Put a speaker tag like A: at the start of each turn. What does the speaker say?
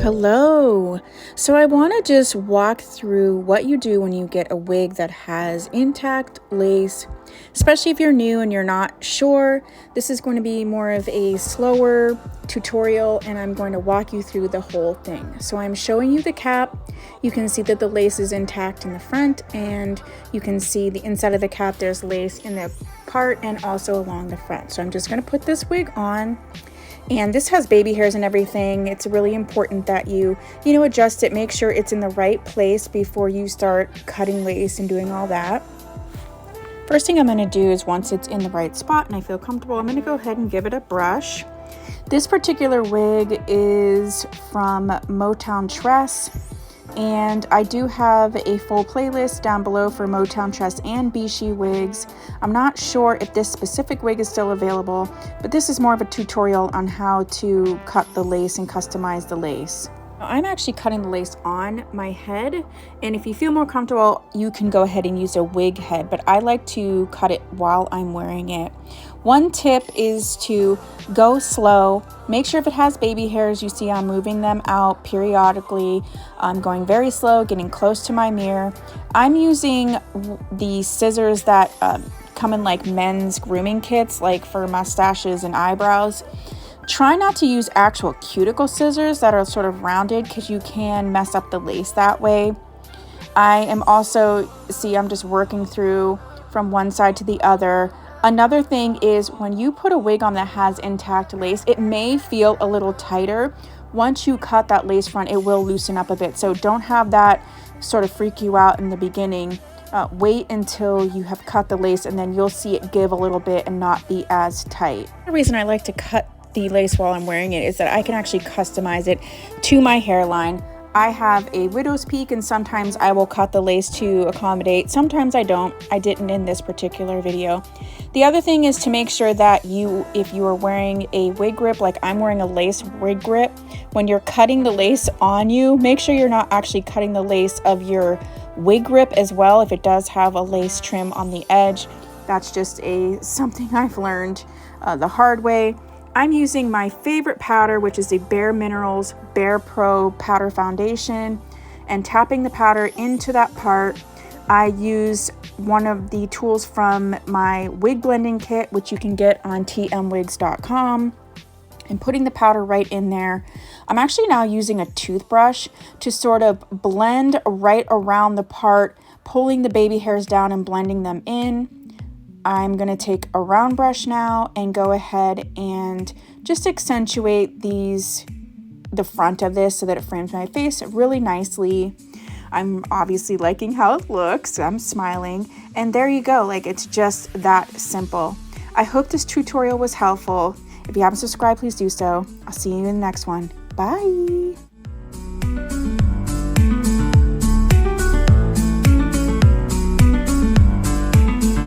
A: Hello. So I want to just walk through what you do when you get a wig that has intact lace, especially if you're new and you're not sure. This is going to be more of a slower tutorial and I'm going to walk you through the whole thing. So I'm showing you the cap. You can see that the lace is intact in the front and you can see the inside of the cap. There's lace in the part and also along the front. So I'm just going to put this wig on. And this has baby hairs and everything. It's really important that you adjust it, make sure it's in the right place before you start cutting lace and doing all that. First thing I'm going to do is once it's in the right spot and I feel comfortable, I'm going to go ahead and give it a brush. This particular wig is from Motown Tress, and I do have a full playlist down below for Motown Tress and Bishi wigs. I'm not sure if this specific wig is still available, but this is more of a tutorial on how to cut the lace and customize the lace. I'm actually cutting the lace on my head, and if you feel more comfortable, you can go ahead and use a wig head, but I like to cut it while I'm wearing it. One tip is to go slow. Make sure if it has baby hairs, you see I'm moving them out periodically. I'm going very slow, getting close to my mirror. I'm using the scissors that come in like men's grooming kits, like for mustaches and eyebrows. Try not to use actual cuticle scissors that are sort of rounded because you can mess up the lace that way. I am also, I'm just working through from one side to the other. Another thing is when you put a wig on that has intact lace, it may feel a little tighter. Once you cut that lace front, it will loosen up a bit. So don't have that sort of freak you out in the beginning. Wait until you have cut the lace and then you'll see it give a little bit and not be as tight. The reason I like to cut the lace while I'm wearing it is that I can actually customize it to my hairline. I have a widow's peak and sometimes I will cut the lace to accommodate. Sometimes I don't. I didn't in this particular video. The other thing is to make sure that if you are wearing a wig grip, like I'm wearing a lace wig grip, when you're cutting the lace on you, make sure you're not actually cutting the lace of your wig grip as well if it does have a lace trim on the edge. That's just something I've learned the hard way. I'm using my favorite powder, which is the Bare Minerals Bare Pro Powder Foundation, and tapping the powder into that part. I use one of the tools from my wig blending kit, which you can get on tmwigs.com, and putting the powder right in there. I'm actually now using a toothbrush to sort of blend right around the part, pulling the baby hairs down and blending them in. I'm going to take a round brush now and go ahead and just accentuate the front of this so that it frames my face really nicely. I'm obviously liking how it looks. I'm smiling. And there you go. Like, it's just that simple. I hope this tutorial was helpful. If you haven't subscribed, please do so. I'll see you in the next one. Bye.